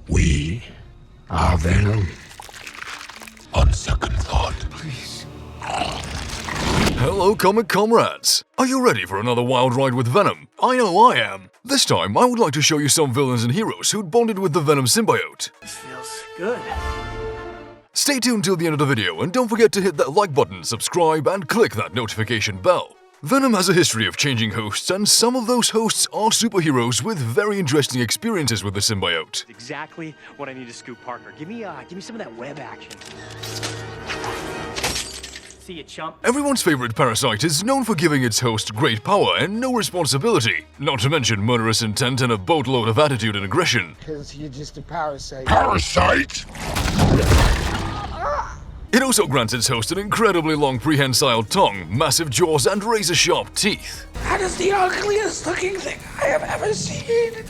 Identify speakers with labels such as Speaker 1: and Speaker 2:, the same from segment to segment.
Speaker 1: We are Venom. On second thought.
Speaker 2: Please.
Speaker 3: Hello, comic comrades! Are you ready for another wild ride with Venom? I know I am! This time, I would like to show you some villains and heroes who'd bonded with the Venom Symbiote.
Speaker 2: This feels good.
Speaker 3: Stay tuned till the end of the video and don't forget to hit that like button, subscribe, and click that notification bell. Venom has a history of changing hosts, and some of those hosts are superheroes with very interesting experiences with the symbiote.
Speaker 2: Exactly what I need to scoop Parker. Give me some of that web action. See you, chump.
Speaker 3: Everyone's favorite parasite is known for giving its host great power and no responsibility, not to mention murderous intent and a boatload of attitude and aggression.
Speaker 4: Because you're just a parasite.
Speaker 1: Parasite?
Speaker 3: It also grants its host an incredibly long prehensile tongue, massive jaws, and razor-sharp teeth.
Speaker 4: That is the ugliest looking thing I have ever seen.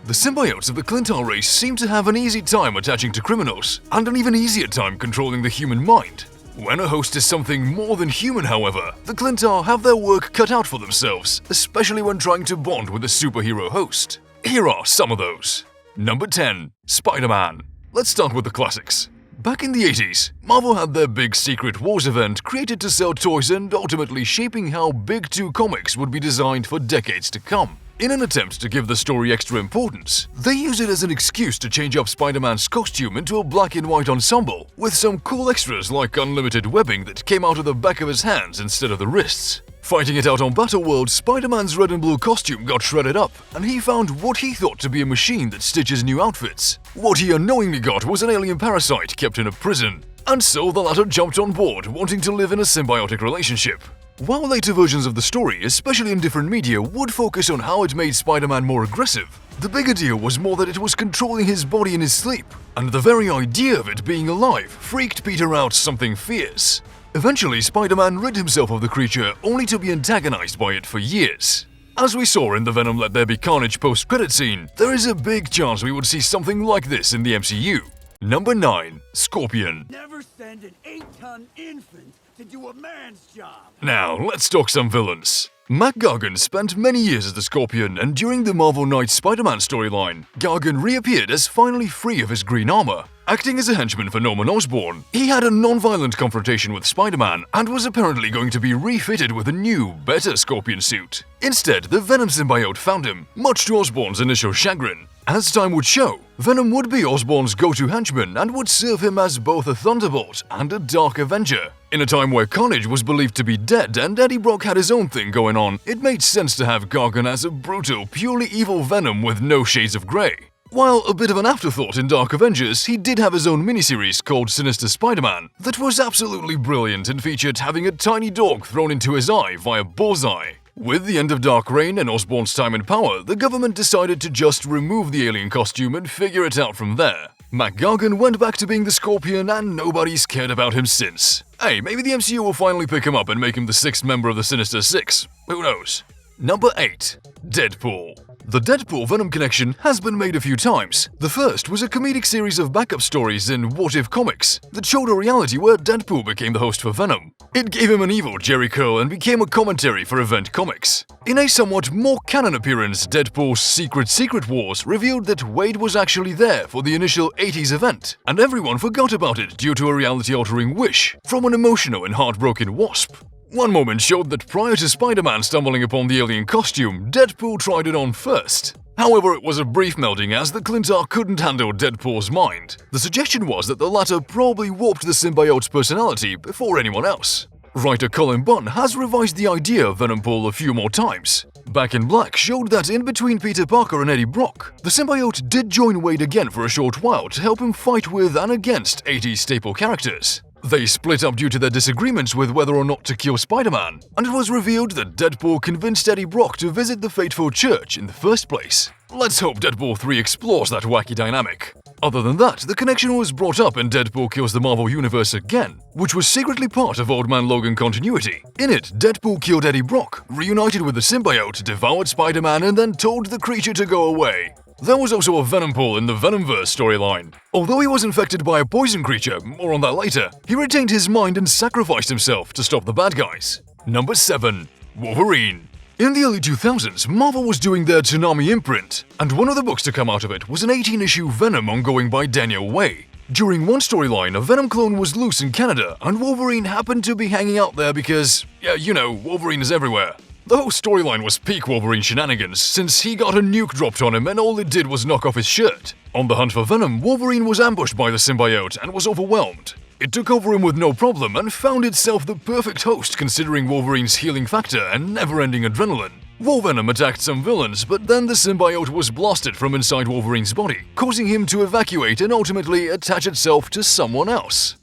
Speaker 3: The symbiotes of the Clintar race seem to have an easy time attaching to criminals, and an even easier time controlling the human mind. When a host is something more than human, however, the Clintar have their work cut out for themselves, especially when trying to bond with a superhero host. Here are some of those. Number 10. Spider-Man. Let's start with the classics. Back in the 80s, Marvel had their big Secret Wars event created to sell toys and ultimately shaping how Big 2 comics would be designed for decades to come. In an attempt to give the story extra importance, they use it as an excuse to change up Spider-Man's costume into a black and white ensemble, with some cool extras like unlimited webbing that came out of the back of his hands instead of the wrists. Fighting it out on Battleworld, Spider-Man's red and blue costume got shredded up, and he found what he thought to be a machine that stitches new outfits. What he unknowingly got was an alien parasite kept in a prison, and so the latter jumped on board, wanting to live in a symbiotic relationship. While later versions of the story, especially in different media, would focus on how it made Spider-Man more aggressive, the bigger deal was more that it was controlling his body in his sleep, and the very idea of it being alive freaked Peter out something fierce. Eventually, Spider-Man rid himself of the creature, only to be antagonized by it for years. As we saw in the Venom Let There Be Carnage post-credit scene, there is a big chance we would see something like this in the MCU. Number 9. Scorpion.
Speaker 5: Never send an 8-ton infant to do a man's job.
Speaker 3: Now, let's talk some villains. Mac Gargan spent many years as the Scorpion, and during the Marvel Knights Spider-Man storyline, Gargan reappeared as finally free of his green armor. Acting as a henchman for Norman Osborn, he had a non-violent confrontation with Spider-Man and was apparently going to be refitted with a new, better Scorpion suit. Instead, the Venom symbiote found him, much to Osborn's initial chagrin. As time would show, Venom would be Osborn's go-to henchman and would serve him as both a Thunderbolt and a Dark Avenger. In a time where Carnage was believed to be dead and Eddie Brock had his own thing going on, it made sense to have Gargan as a brutal, purely evil Venom with no shades of grey. While a bit of an afterthought in Dark Avengers, he did have his own miniseries called Sinister Spider-Man that was absolutely brilliant and featured having a tiny dog thrown into his eye via Bullseye. With the end of Dark Reign and Osborn's time in power, the government decided to just remove the alien costume and figure it out from there. Mac Gargan went back to being the Scorpion and nobody's cared about him since. Hey, maybe the MCU will finally pick him up and make him the 6th member of the Sinister Six. Who knows? Number 8. Deadpool. The Deadpool-Venom connection has been made a few times. The first was a comedic series of backup stories in What If Comics that showed a reality where Deadpool became the host for Venom. It gave him an evil Jerry curl and became a commentary for Event Comics. In a somewhat more canon appearance, Deadpool's Secret Wars revealed that Wade was actually there for the initial 80s event, and everyone forgot about it due to a reality-altering wish from an emotional and heartbroken Wasp. One moment showed that prior to Spider-Man stumbling upon the alien costume, Deadpool tried it on first. However, it was a brief melding as the Clintar couldn't handle Deadpool's mind. The suggestion was that the latter probably warped the symbiote's personality before anyone else. Writer Colin Bunn has revised the idea of Venompool a few more times. Back in Black showed that in between Peter Parker and Eddie Brock, the symbiote did join Wade again for a short while to help him fight with and against 80s staple characters. They split up due to their disagreements with whether or not to kill Spider-Man, and it was revealed that Deadpool convinced Eddie Brock to visit the fateful church in the first place. Let's hope Deadpool 3 explores that wacky dynamic. Other than that, the connection was brought up in Deadpool Kills the Marvel Universe Again, which was secretly part of Old Man Logan continuity. In it, Deadpool killed Eddie Brock, reunited with the symbiote, devoured Spider-Man, and then told the creature to go away. There was also a Venompool in the Venomverse storyline. Although he was infected by a poison creature, more on that later, he retained his mind and sacrificed himself to stop the bad guys. Number 7. Wolverine. In the early 2000s, Marvel was doing their Toonami imprint, and one of the books to come out of it was an 18-issue Venom ongoing by Daniel Way. During one storyline, a Venom clone was loose in Canada, and Wolverine happened to be hanging out there because, yeah, you know, Wolverine is everywhere. The whole storyline was peak Wolverine shenanigans, since he got a nuke dropped on him and all it did was knock off his shirt. On the hunt for Venom, Wolverine was ambushed by the symbiote and was overwhelmed. It took over him with no problem and found itself the perfect host considering Wolverine's healing factor and never-ending adrenaline. Wolvenom attacked some villains, but then the symbiote was blasted from inside Wolverine's body, causing him to evacuate and ultimately attach itself to someone else.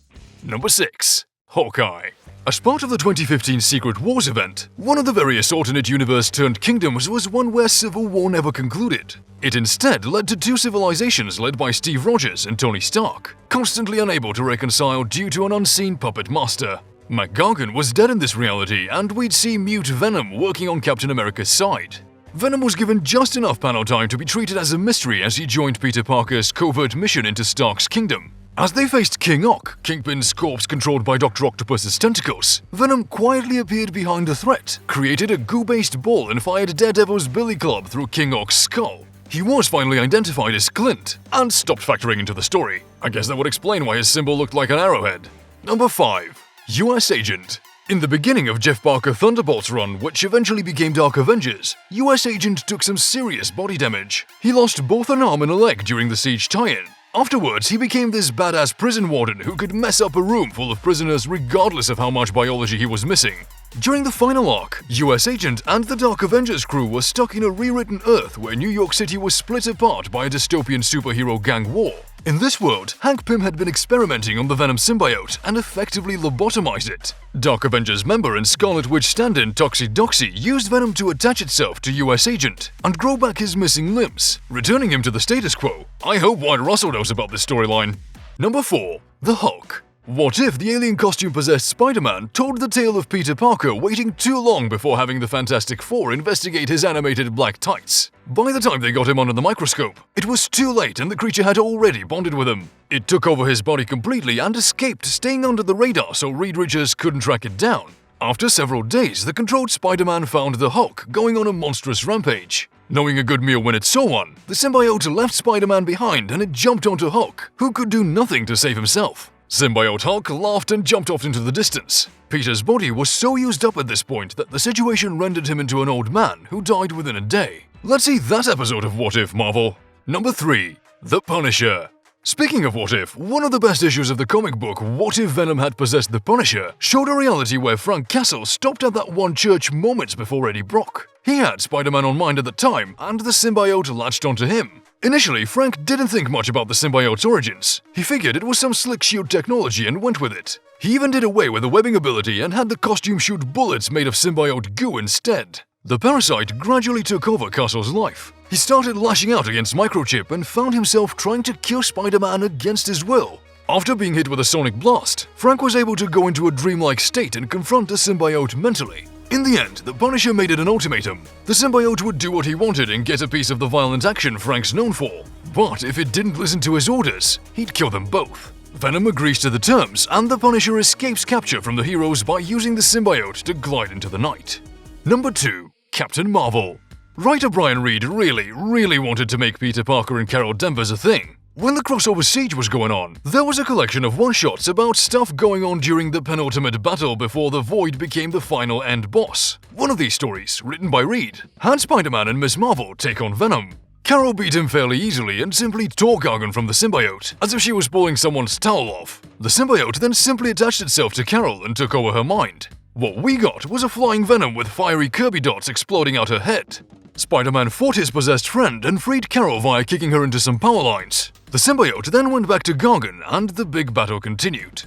Speaker 3: Number 6. Hawkeye. As part of the 2015 Secret Wars event, one of the various alternate universe-turned-kingdoms was one where Civil War never concluded. It instead led to two civilizations led by Steve Rogers and Tony Stark, constantly unable to reconcile due to an unseen puppet master. McGargan was dead in this reality, and we'd see Mute Venom working on Captain America's side. Venom was given just enough panel time to be treated as a mystery as he joined Peter Parker's covert mission into Stark's kingdom. As they faced King Ock, Kingpin's corpse controlled by Dr. Octopus's tentacles, Venom quietly appeared behind the threat, created a goo-based ball and fired Daredevil's billy club through King Ock's skull. He was finally identified as Clint, and stopped factoring into the story. I guess that would explain why his symbol looked like an arrowhead. Number 5. US Agent. In the beginning of Jeff Parker Thunderbolt's run, which eventually became Dark Avengers, US Agent took some serious body damage. He lost both an arm and a leg during the Siege tie-in. Afterwards, he became this badass prison warden who could mess up a room full of prisoners regardless of how much biology he was missing. During the final arc, US Agent and the Dark Avengers crew were stuck in a rewritten Earth where New York City was split apart by a dystopian superhero gang war. In this world, Hank Pym had been experimenting on the Venom Symbiote and effectively lobotomized it. Dark Avengers member and Scarlet Witch stand-in Toxie Doxie used Venom to attach itself to US Agent and grow back his missing limbs, returning him to the status quo. I hope White Russell knows about this storyline. Number 4. The Hulk. What if the alien costume-possessed Spider-Man told the tale of Peter Parker waiting too long before having the Fantastic Four investigate his animated black tights? By the time they got him under the microscope, it was too late and the creature had already bonded with him. It took over his body completely and escaped, staying under the radar so Reed Richards couldn't track it down. After several days, the controlled Spider-Man found the Hulk going on a monstrous rampage. Knowing a good meal when it saw one, the symbiote left Spider-Man behind and it jumped onto Hulk, who could do nothing to save himself. Symbiote Hulk laughed and jumped off into the distance. Peter's body was so used up at this point that the situation rendered him into an old man who died within a day. Let's see that episode of What If, Marvel. Number 3. The Punisher. Speaking of What If, one of the best issues of the comic book What If Venom Had Possessed the Punisher showed a reality where Frank Castle stopped at that one church moments before Eddie Brock. He had Spider-Man on mind at the time, and the symbiote latched onto him. Initially, Frank didn't think much about the symbiote's origins. He figured it was some slick shield technology and went with it. He even did away with the webbing ability and had the costume shoot bullets made of symbiote goo instead. The parasite gradually took over Castle's life. He started lashing out against Microchip and found himself trying to kill Spider-Man against his will. After being hit with a sonic blast, Frank was able to go into a dreamlike state and confront the symbiote mentally. In the end, the Punisher made it an ultimatum. The symbiote would do what he wanted and get a piece of the violent action Frank's known for. But if it didn't listen to his orders, he'd kill them both. Venom agrees to the terms, and the Punisher escapes capture from the heroes by using the symbiote to glide into the night. Number 2. Captain Marvel. Writer Brian Reed really wanted to make Peter Parker and Carol Danvers a thing. When the crossover siege was going on, there was a collection of one-shots about stuff going on during the penultimate battle before the Void became the final end boss. One of these stories, written by Reed, had Spider-Man and Ms. Marvel take on Venom. Carol beat him fairly easily and simply tore Gargan from the symbiote, as if she was pulling someone's towel off. The symbiote then simply attached itself to Carol and took over her mind. What we got was a flying Venom with fiery Kirby dots exploding out her head. Spider-Man fought his possessed friend and freed Carol via kicking her into some power lines. The symbiote then went back to Gargan and the big battle continued.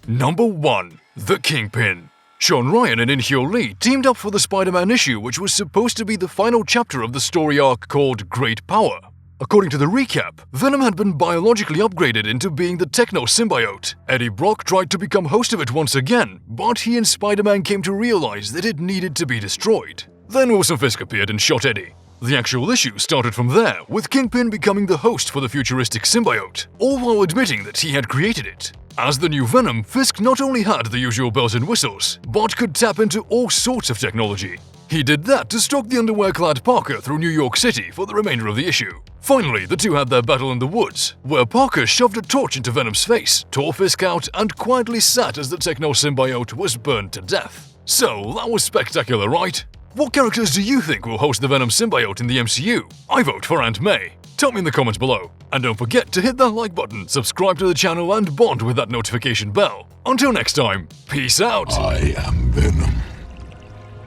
Speaker 3: Number 1. The Kingpin. Sean Ryan and In-Hyo Lee teamed up for the Spider-Man issue, which was supposed to be the final chapter of the story arc called Great Power. According to the recap, Venom had been biologically upgraded into being the Techno-Symbiote. Eddie Brock tried to become host of it once again, but he and Spider-Man came to realize that it needed to be destroyed. Then Wilson Fisk appeared and shot Eddie. The actual issue started from there, with Kingpin becoming the host for the futuristic symbiote, all while admitting that he had created it. As the new Venom, Fisk not only had the usual bells and whistles, but could tap into all sorts of technology. He did that to stalk the underwear-clad Parker through New York City for the remainder of the issue. Finally, the two had their battle in the woods, where Parker shoved a torch into Venom's face, tore Fisk out, and quietly sat as the techno-symbiote was burned to death. So, that was spectacular, right? What characters do you think will host the Venom Symbiote in the MCU? I vote for Aunt May. Tell me in the comments below. And don't forget to hit that like button, subscribe to the channel, and bond with that notification bell. Until next time, peace out!
Speaker 1: I am Venom,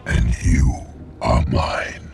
Speaker 1: and you are mine.